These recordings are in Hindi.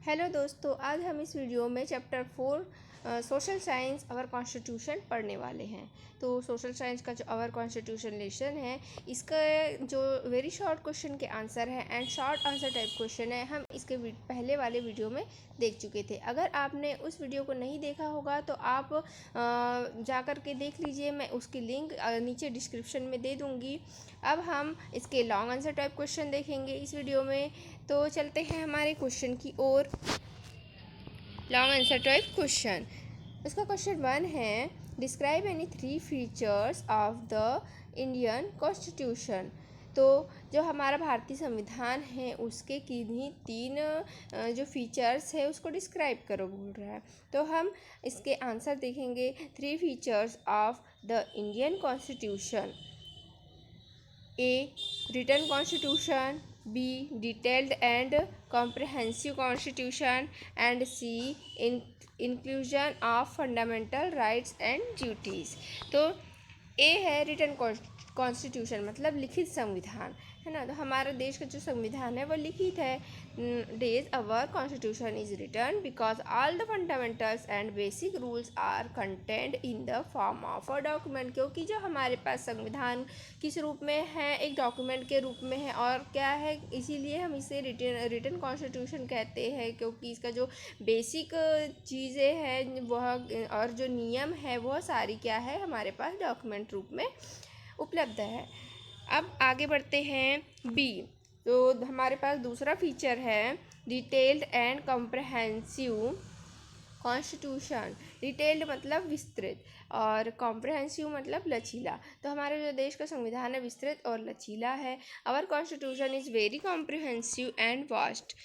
हेलो दोस्तों, आज हम इस वीडियो में chapter 4 social science our constitution पढ़ने वाले हैं। तो सोशल साइंस का जो आवर कॉन्स्टिट्यूशन लेसन है, इसका जो वेरी शॉर्ट क्वेश्चन के आंसर है and short answer type question है, हम इसके पहले वाले वीडियो में देख चुके थे। अगर आपने उस वीडियो को नहीं देखा होगा तो आप जा कर के देख लीजिए, मैं उसकी लिंक नीचे डिस्क्रिप्शन में दे दूँगी। अब हम इसके लॉन्ग आंसर टाइप क्वेश्चन देखेंगे इस वीडियो में। तो चलते हैं हमारे क्वेश्चन की ओर। लॉन्ग आंसर टाइप क्वेश्चन, इसका क्वेश्चन 1 है, describe any 3 features of the Indian constitution. तो जो हमारा भारतीय संविधान है उसके किन्हीं 3 जो फीचर्स है उसको डिस्क्राइब करो बोल रहा है। तो हम इसके आंसर देखेंगे। 3 features of the Indian constitution: A. Written Constitution, B. Detailed and comprehensive Constitution, and C. Inclusion of fundamental rights and duties। तो A है रिटन कॉन्स्टिट्यूशन, मतलब लिखित संविधान, है ना। तो हमारे देश का जो संविधान है वो लिखित है। Thus our constitution is written because all the fundamentals and basic rules are content in the form of a document. क्योंकि जो हमारे पास संविधान किस रूप में है, एक डॉक्यूमेंट के रूप में है। और क्या है, इसीलिए हम इसे रिटन कॉन्स्टिट्यूशन कहते हैं, क्योंकि इसका जो बेसिक चीज़ें हैं वह और जो नियम है वह सारी क्या है हमारे पास डॉक्यूमेंट रूप में उपलब्ध है। अब आगे बढ़ते हैं बी। तो हमारे पास दूसरा फीचर है detailed and comprehensive constitution. Detailed मतलब विस्तृत और कॉम्प्रहेंसिव मतलब लचीला। तो हमारे जो देश का संविधान है विस्तृत और लचीला है। Our constitution is very comprehensive and vast.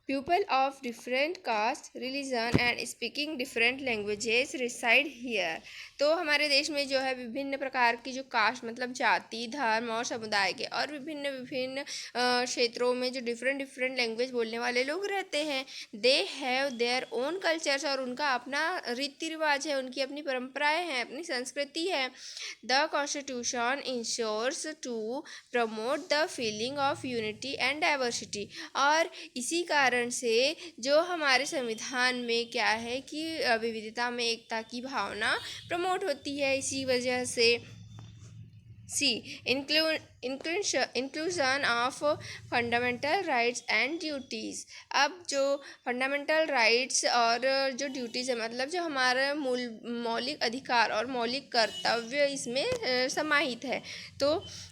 People of different caste, religion and speaking different languages reside here। तो हमारे देश में जो है विभिन्न प्रकार की जो कास्ट मतलब जाति, धर्म और समुदाय के और विभिन्न विभिन्न क्षेत्रों में जो डिफरेंट लैंग्वेज बोलने वाले लोग रहते हैं। They have their own cultures, और उनका अपना रीति रिवाज है, उनकी अपनी परंपराएं हैं, अपनी संस्कृति है। The constitution ensures to promote the feeling of unity and diversity. और इसी कारण से जो हमारे संविधान में क्या है कि विविधता में एकता की भावना प्रमोट होती है। इसी वजह से सी inclusion of fundamental rights and duties. अब जो फंडामेंटल राइट्स और जो ड्यूटीज़ है, मतलब जो हमारा मौलिक अधिकार और मौलिक कर्तव्य इसमें समाहित है। तो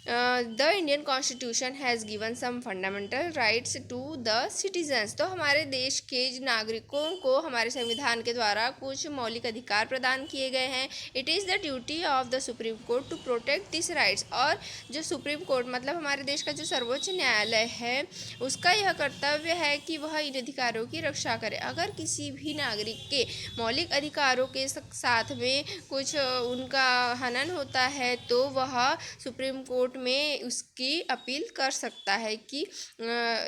the Indian constitution has given some fundamental rights to the citizens. तो हमारे देश के नागरिकों को हमारे संविधान के द्वारा कुछ मौलिक अधिकार प्रदान किए गए हैं। It is the duty of the supreme court to protect this rights. और जो सुप्रीम कोर्ट मतलब हमारे देश का जो सर्वोच्च न्यायालय है, उसका यह कर्तव्य है कि वह इन अधिकारों की रक्षा करे। अगर किसी भी नागरिक के मौलिक अधिकारों के साथ में कुछ उनका हनन होता है तो वह सुप्रीम कोर्ट में उसकी अपील कर सकता है, कि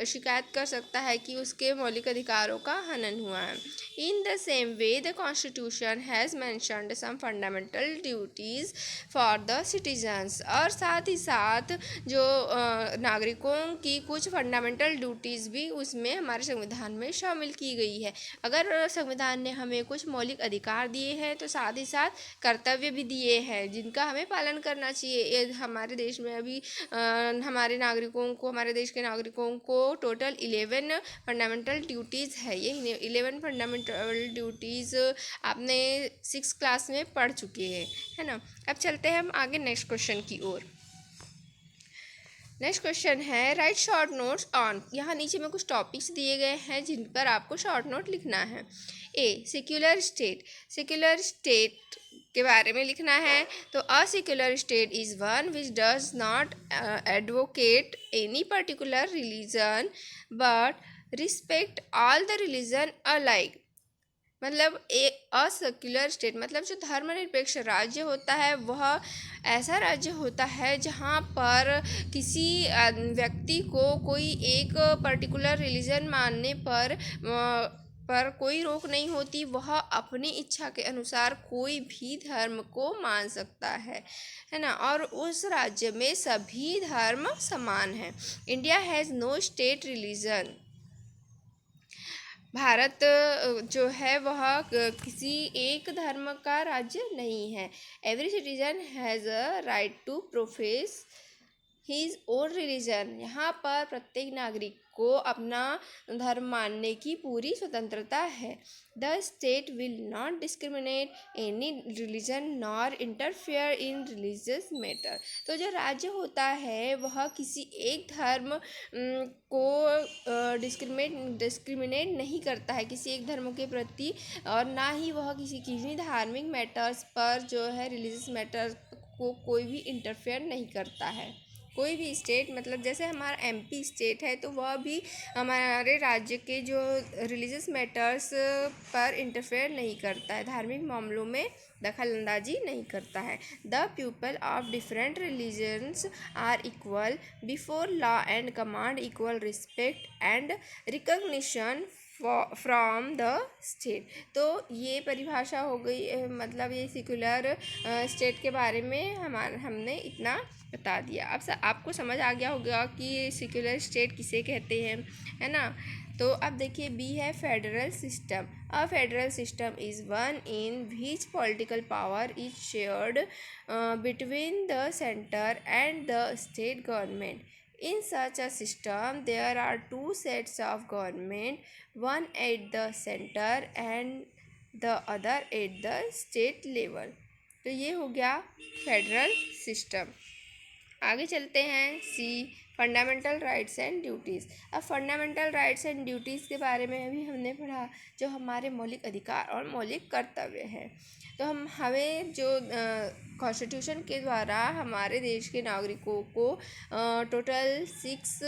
शिकायत कर सकता है कि उसके मौलिक अधिकारों का हनन हुआ है। In the same way the constitution has mentioned some fundamental duties for the citizens. और साथ ही साथ जो नागरिकों की कुछ फंडामेंटल ड्यूटीज़ भी उसमें हमारे संविधान में शामिल की गई है। अगर संविधान ने हमें कुछ मौलिक अधिकार दिए हैं तो साथ ही साथ कर्तव्य भी दिए हैं जिनका हमें पालन करना चाहिए। हमारे देश में अभी हमारे देश के नागरिकों को टोटल 11 फंडामेंटल ड्यूटीज़ है। ये 11 फंडामेंटल ड्यूटीज़ आपने 6 क्लास में पढ़ चुके हैं, है ना। अब चलते हैं हम आगे नेक्स्ट क्वेश्चन की ओर। नेक्स्ट क्वेश्चन है राइट शॉर्ट नोट्स ऑन। यहाँ नीचे में कुछ टॉपिक्स दिए गए हैं जिन पर आपको शॉर्ट नोट लिखना है। ए सेक्युलर स्टेट। सेक्युलर स्टेट के बारे में लिखना है। तो a secular state is one which does not advocate any particular religion but respect all the religion alike. मतलब असेक्युलर स्टेट मतलब जो धर्मनिरपेक्ष राज्य होता है वह ऐसा राज्य होता है जहाँ पर किसी व्यक्ति को कोई एक पर्टिकुलर रिलीजन मानने पर कोई रोक नहीं होती। वह अपनी इच्छा के अनुसार कोई भी धर्म को मान सकता है ना। और उस राज्य में सभी धर्म समान हैं। India has no state religion. भारत जो है वह किसी एक धर्म का राज्य नहीं है। Every citizen has a right to profess his own religion. यहाँ पर प्रत्येक नागरिक को अपना धर्म मानने की पूरी स्वतंत्रता है। The state will not discriminate any religion nor interfere in religious matter. तो जो राज्य होता है वह किसी एक धर्म को डिस्क्रिमिनेट नहीं करता है किसी एक धर्म के प्रति, और ना ही वह किसी धार्मिक मैटर्स पर जो है रिलीजियस मैटर को कोई भी इंटरफेयर नहीं करता है। कोई भी स्टेट, मतलब जैसे हमारा एमपी स्टेट है तो वह भी हमारे राज्य के जो रिलीजियस मैटर्स पर इंटरफेयर नहीं करता है, धार्मिक मामलों में दखल अंदाजी नहीं करता है। The people of different religions are equal before law and command equal respect and recognition from the state. तो ये परिभाषा हो गई, मतलब ये सेक्युलर स्टेट के बारे में हमने इतना बता दिया। अब आपको समझ आ गया होगा कि सेक्युलर स्टेट किसे कहते हैं, है ना। तो अब देखिए बी है federal system. A federal system is one in which political power is shared between the centre and the state government. In such a system, there are two sets of government, one at the center and the other at the state level. तो ये हो गया फेडरल सिस्टम। आगे चलते हैं सी, फंडामेंटल राइट्स एंड ड्यूटीज़। अब फंडामेंटल राइट्स एंड ड्यूटीज़ के बारे में भी हमने पढ़ा, जो हमारे मौलिक अधिकार और मौलिक कर्तव्य हैं। तो हमें जो कॉन्स्टिट्यूशन के द्वारा हमारे देश के नागरिकों को टोटल 6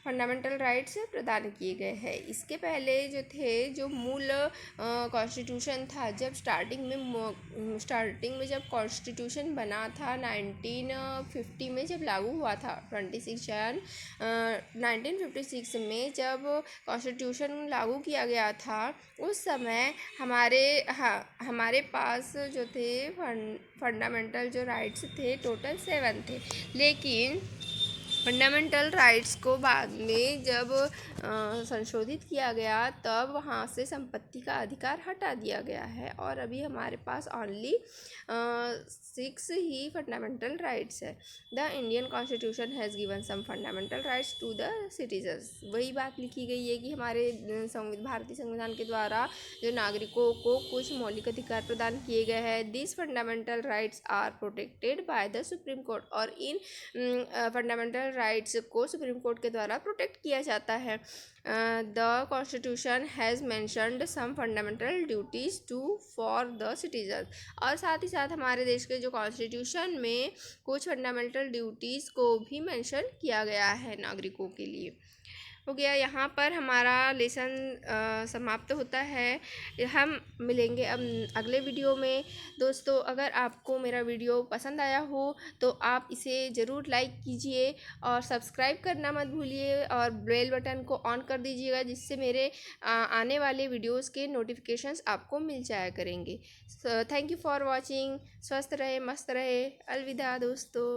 फंडामेंटल राइट्स प्रदान किए गए हैं। इसके पहले जो थे, जो मूल कॉन्स्टिट्यूशन था, जब स्टार्टिंग में जब कॉन्स्टिट्यूशन बना था 1950 में, जब लागू हुआ था 26 जन 1956 में जब कॉन्स्टिट्यूशन लागू किया गया था, उस समय हमारे पास जो थे फंडामेंटल जो राइट्स थे टोटल 7 थे। लेकिन फंडामेंटल राइट्स को बाद में जब संशोधित किया गया तब वहाँ से संपत्ति का अधिकार हटा दिया गया है, और अभी हमारे पास ओनली 6 ही फंडामेंटल राइट्स है। The Indian constitution has given some fundamental rights to the citizens. वही बात लिखी गई है कि हमारे भारतीय संविधान के द्वारा जो नागरिकों को कुछ मौलिक अधिकार प्रदान किए गए हैं। This fundamental rights are protected by the supreme court. और इन फंडामेंटल राइट्स को सुप्रीम कोर्ट के द्वारा प्रोटेक्ट किया जाता है। The constitution has mentioned some fundamental duties to for the citizen. और साथ ही साथ हमारे देश के जो कॉन्स्टिट्यूशन में कुछ फंडामेंटल ड्यूटीज़ को भी मेंशन किया गया है नागरिकों के लिए। हो गया, यहाँ पर हमारा लेसन समाप्त होता है। हम मिलेंगे अब अगले वीडियो में। दोस्तों, अगर आपको मेरा वीडियो पसंद आया हो तो आप इसे ज़रूर लाइक कीजिए और सब्सक्राइब करना मत भूलिए, और बेल बटन को ऑन कर दीजिएगा, जिससे मेरे आने वाले वीडियोस के नोटिफिकेशंस आपको मिल जाया करेंगे। Thank you for watching. स्वस्थ रहे, मस्त रहे। अलविदा दोस्तों।